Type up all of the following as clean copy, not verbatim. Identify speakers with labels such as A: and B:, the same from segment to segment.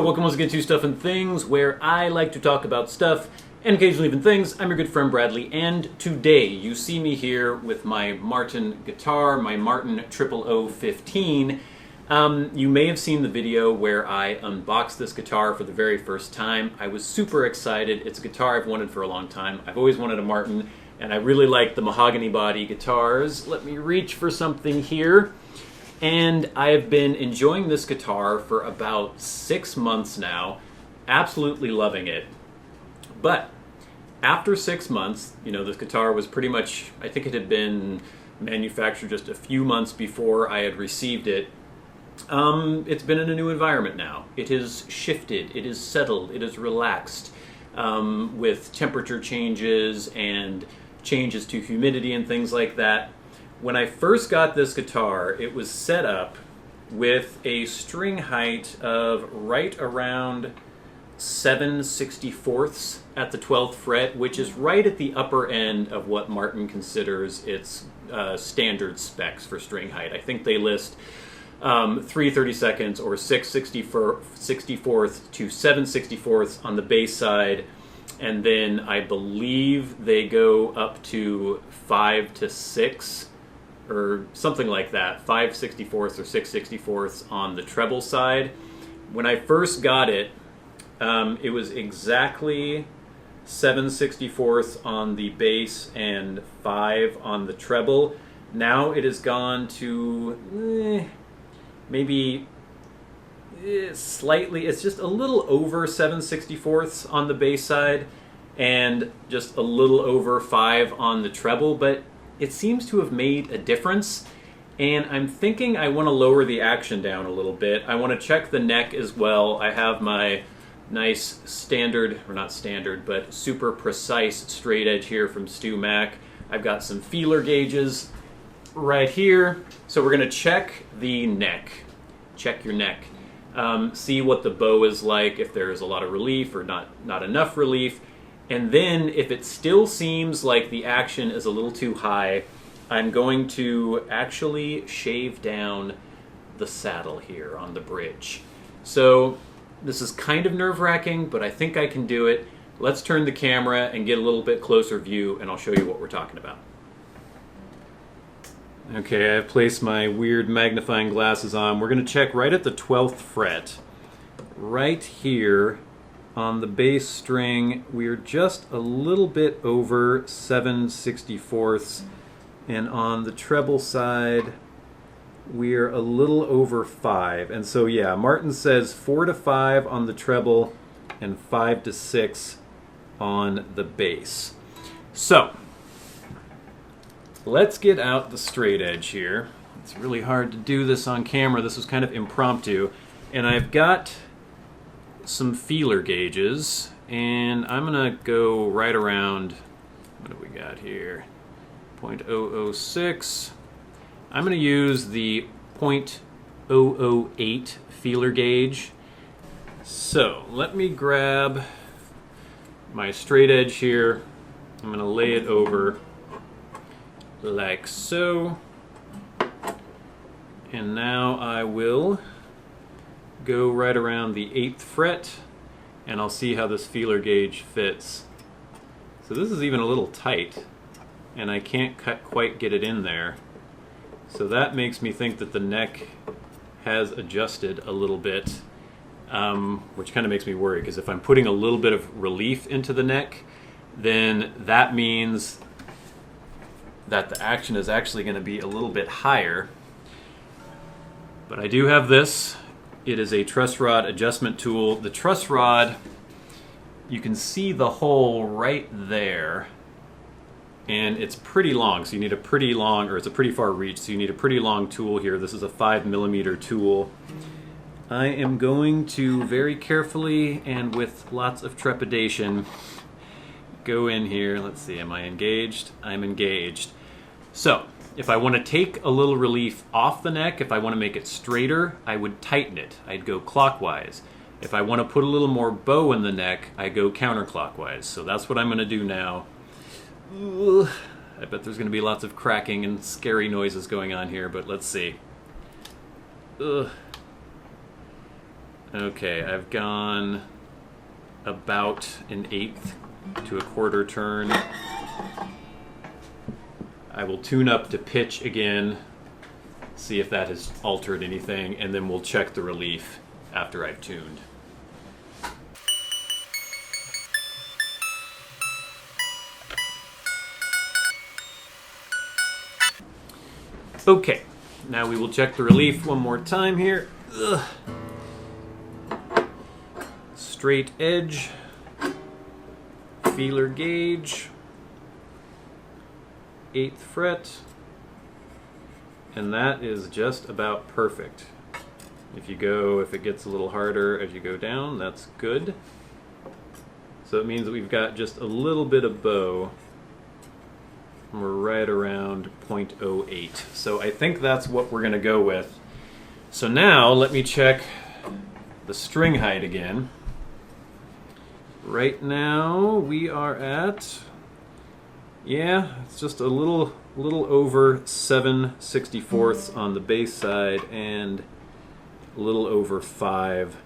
A: So, welcome once again to Stuff and Things, where I like to talk about stuff and occasionally even things. I'm your good friend Bradley, and today you see me here with my Martin guitar, my Martin 00015. You may have seen the video where I unboxed this guitar for the very first time. I was super excited. It's a guitar I've wanted for a long time. I've always wanted a Martin, and I really like the mahogany body guitars. Let me reach for something here. And I have been enjoying this guitar for about 6 months now, absolutely loving it. But after 6 months, this guitar was pretty much, I think it had been manufactured just a few months before I had received it. It's been in a new environment now. It has shifted, it is settled, it is relaxed with temperature changes and changes to humidity and things like that. When I first got this guitar, it was set up with a string height of right around 7/64 at the 12th fret, which is right at the upper end of what Martin considers its standard specs for string height. I think they list 3/32 or 6/64 to 7/64 on the bass side, and then I believe they go up to 5 to 6 or something like that, 5/64 or 6/64 on the treble side. When I first got it, it was exactly 7/64 on the bass and 5 on the treble. Now it has gone to maybe slightly, it's just a little over 7/64 on the bass side and just a little over 5 on the treble, but it seems to have made a difference, and I'm thinking I want to lower the action down a little bit. I want to check the neck as well. I have my nice standard, or not standard, but super precise straight edge here from StUMac. I've got some feeler gauges right here. So we're going to check the neck. Check your neck. See what the bow is like, if there's a lot of relief or not enough relief. And then, if it still seems like the action is a little too high, I'm going to actually shave down the saddle here on the bridge. So, this is kind of nerve-wracking, but I think I can do it. Let's turn the camera and get a little bit closer view, and I'll show you what we're talking about. Okay, I've placed my weird magnifying glasses on. We're going to check right at the 12th fret. Right here, on the bass string, we're just a little bit over 7/64, and on the treble side, we're a little over 5. And so, yeah, Martin says 4 to 5 on the treble and 5 to 6 on the bass. So, let's get out the straight edge here. It's really hard to do this on camera. This was kind of impromptu, and I've got some feeler gauges, and I'm gonna go right around, what do we got here, 0.006. I'm gonna use the 0.008 feeler gauge. So let me grab my straight edge here. I'm gonna lay it over like so, and now I will go right around the 8th fret, and I'll see how this feeler gauge fits. So this is even a little tight, and I can't quite get it in there. So that makes me think that the neck has adjusted a little bit, which kind of makes me worry, because if I'm putting a little bit of relief into the neck, then that means that the action is actually going to be a little bit higher. But I do have this. It is a truss rod adjustment tool. The truss rod, you can see the hole right there, and it's pretty long, so you need a pretty long, or it's a pretty far reach, so you need a pretty long tool here. This is a 5mm tool. I am going to very carefully and with lots of trepidation go in here. Let's see, am I engaged? I'm engaged. So, if I want to take a little relief off the neck, if I want to make it straighter, I would tighten it. I'd go clockwise. If I want to put a little more bow in the neck, I go counterclockwise. So that's what I'm going to do now. Ugh. I bet there's going to be lots of cracking and scary noises going on here, but let's see. Ugh. Okay, I've gone about an 1/8 to a 1/4 turn. I will tune up to pitch again, see if that has altered anything, and then we'll check the relief after I've tuned. Okay, now we will check the relief one more time here. Ugh. Straight edge, feeler gauge, 8th fret, and that is just about perfect. If it gets a little harder as you go down, that's good. So it means that we've got just a little bit of bow. We're right around 0.08. So I think that's what we're going to go with. So now let me check the string height again. Right now we are at, it's just a little over 7/64 on the bass side and a little over 5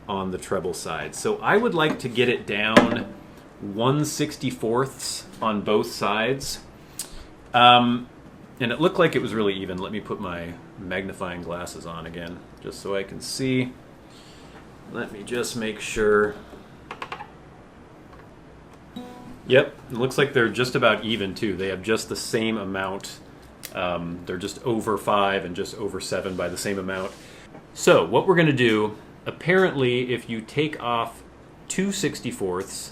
A: on the treble side. So I would like to get it down 1/64 on both sides. And it looked like it was really even. Let me put my magnifying glasses on again, just so I can see. Let me just make sure. Yep, it looks like they're just about even too. They have just the same amount. They're just over 5 and just over 7 by the same amount. So what we're going to do, apparently if you take off 2/64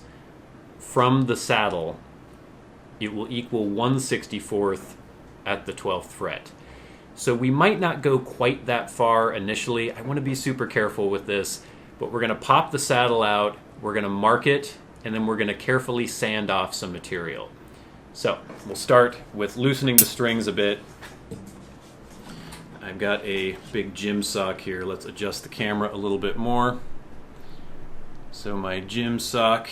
A: from the saddle, it will equal 1/64 at the 12th fret. So we might not go quite that far initially. I want to be super careful with this, but we're going to pop the saddle out, we're going to mark it, and then we're going to carefully sand off some material. So we'll start with loosening the strings a bit. I've got a big gym sock here. Let's adjust the camera a little bit more. So my gym sock,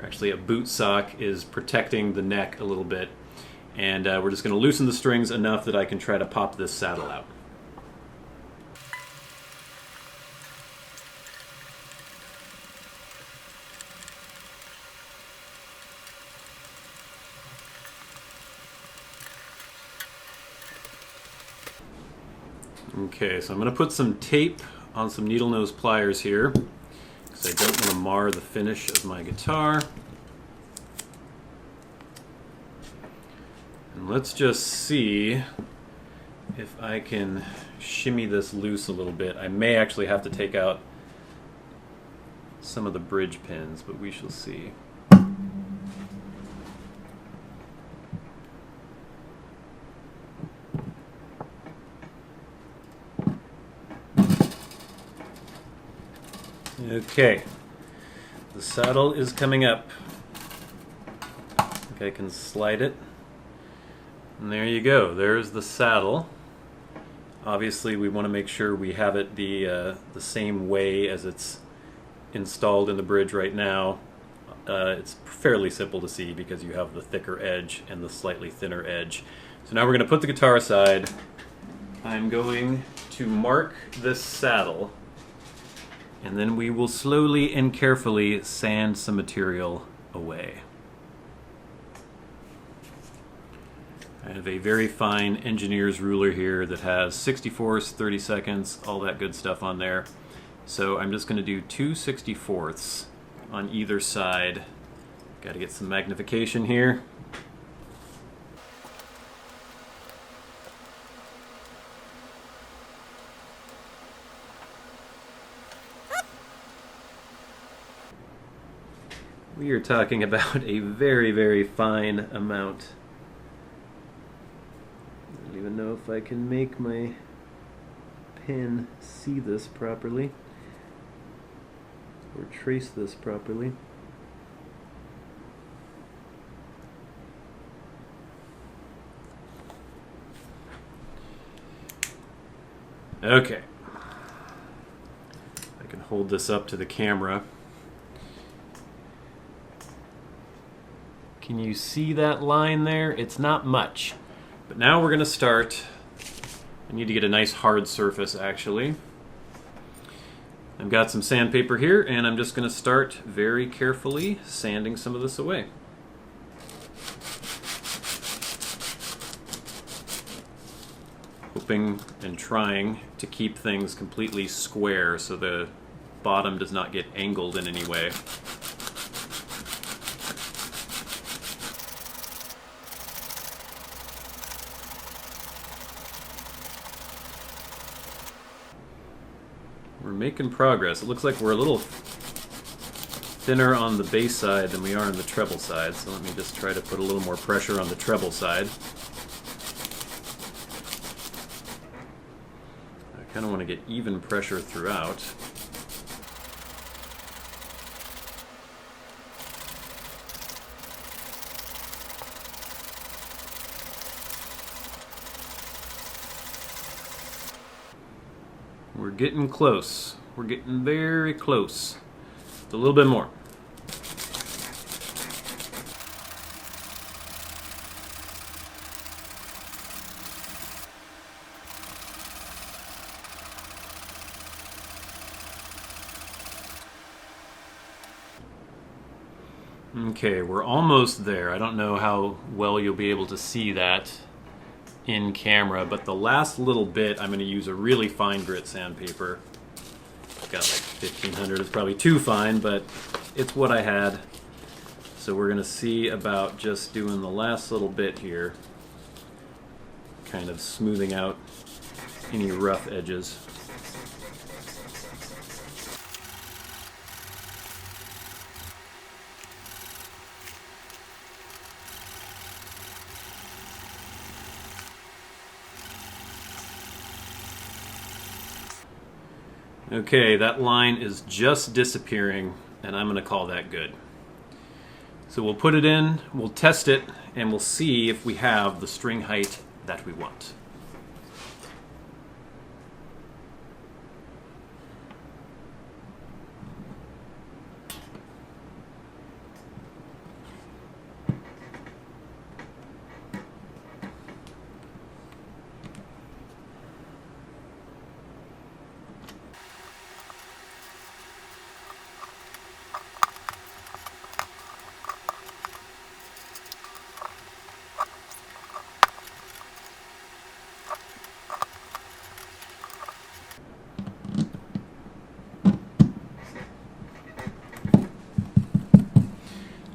A: or actually a boot sock, is protecting the neck a little bit. And we're just going to loosen the strings enough that I can try to pop this saddle out. Okay, so I'm going to put some tape on some needle nose pliers here, because I don't want to mar the finish of my guitar. And let's just see if I can shimmy this loose a little bit. I may actually have to take out some of the bridge pins, but we shall see. Okay, the saddle is coming up. I think I can slide it. And there you go, there's the saddle. Obviously we want to make sure we have it the same way as it's installed in the bridge right now. It's fairly simple to see because you have the thicker edge and the slightly thinner edge. So now we're going to put the guitar aside. I'm going to mark this saddle, and then we will slowly and carefully sand some material away. I have a very fine engineer's ruler here that has 64ths, 32nds, all that good stuff on there. So I'm just going to do 2/64ths on either side. Got to get some magnification here. We are talking about a very, very fine amount. I don't even know if I can make my pen see this properly or trace this properly. Okay. I can hold this up to the camera. Can you see that line there? It's not much. But now we're going to start. I need to get a nice hard surface actually. I've got some sandpaper here, and I'm just going to start very carefully sanding some of this away. Hoping and trying to keep things completely square so the bottom does not get angled in any way. We're making progress. It looks like we're a little thinner on the bass side than we are on the treble side, so let me just try to put a little more pressure on the treble side. I kind of want to get even pressure throughout. We're getting close. We're getting very close. Just a little bit more. Okay, we're almost there. I don't know how well you'll be able to see that in camera, but the last little bit I'm going to use a really fine grit sandpaper. I've got like 1500. It's probably too fine, but it's what I had. So we're going to see about just doing the last little bit here, kind of smoothing out any rough edges. Okay, that line is just disappearing, and I'm going to call that good. So we'll put it in, we'll test it, and we'll see if we have the string height that we want.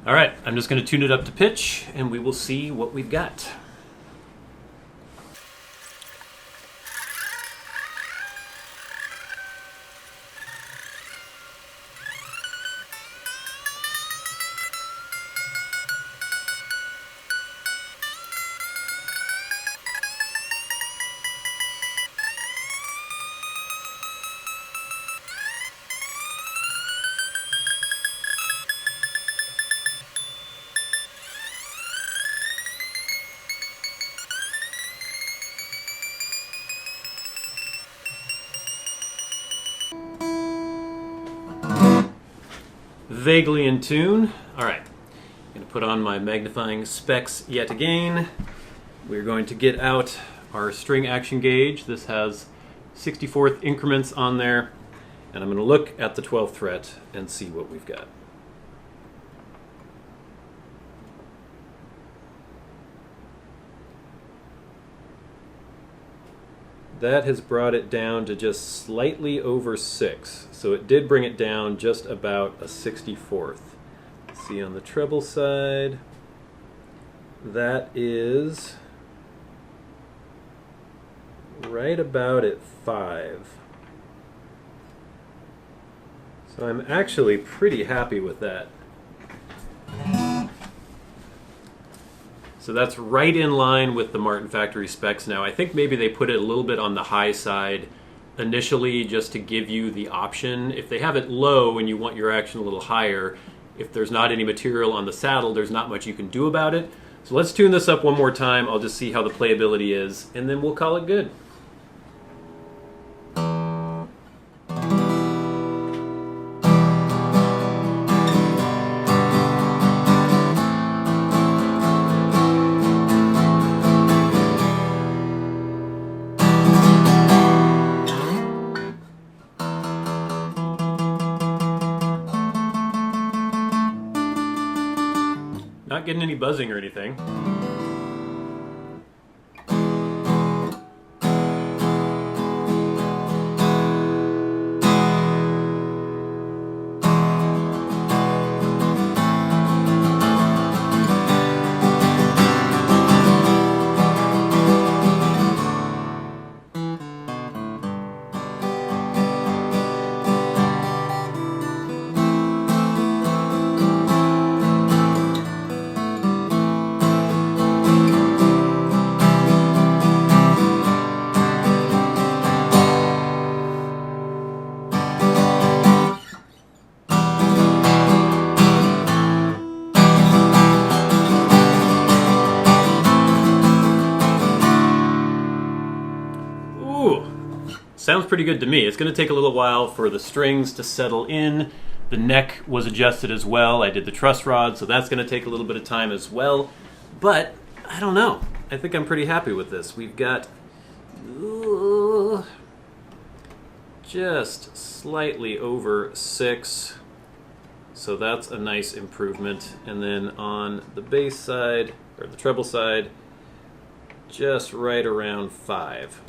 A: All right, I'm just going to tune it up to pitch, and we will see what we've got. Vaguely in tune. All right, I'm going to put on my magnifying specs yet again. We're going to get out our string action gauge. This has 64th increments on there, and I'm going to look at the 12th fret and see what we've got. That has brought it down to just slightly over 6. So it did bring it down just about a 64th. See on the treble side, that is right about at 5. So I'm actually pretty happy with that. So that's right in line with the Martin factory specs now. I think maybe they put it a little bit on the high side initially just to give you the option. If they have it low and you want your action a little higher, if there's not any material on the saddle, there's not much you can do about it. So let's tune this up one more time. I'll just see how the playability is, and then we'll call it good. not getting any buzzing or anything. Sounds pretty good to me. It's going to take a little while for the strings to settle in. The neck was adjusted as well. I did the truss rod, so that's going to take a little bit of time as well. But I don't know. I think I'm pretty happy with this. We've got just slightly over 6. So that's a nice improvement. And then on the bass side, or the treble side, just right around 5.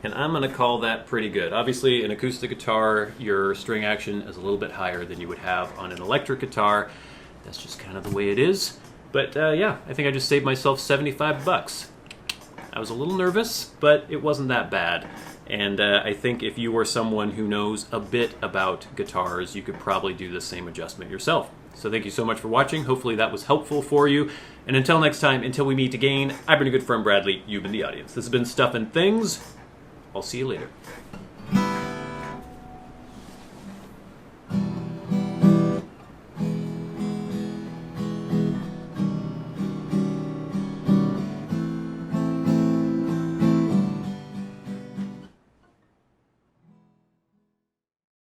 A: And I'm going to call that pretty good. Obviously, an acoustic guitar, your string action is a little bit higher than you would have on an electric guitar. That's just kind of the way it is. But yeah, I think I just saved myself 75 bucks. I was a little nervous, but it wasn't that bad. And I think if you were someone who knows a bit about guitars, you could probably do the same adjustment yourself. So thank you so much for watching. Hopefully that was helpful for you. And until next time, until we meet again, I've been a good friend Bradley. You've been the audience. This has been Stuff and Things. I'll see you later.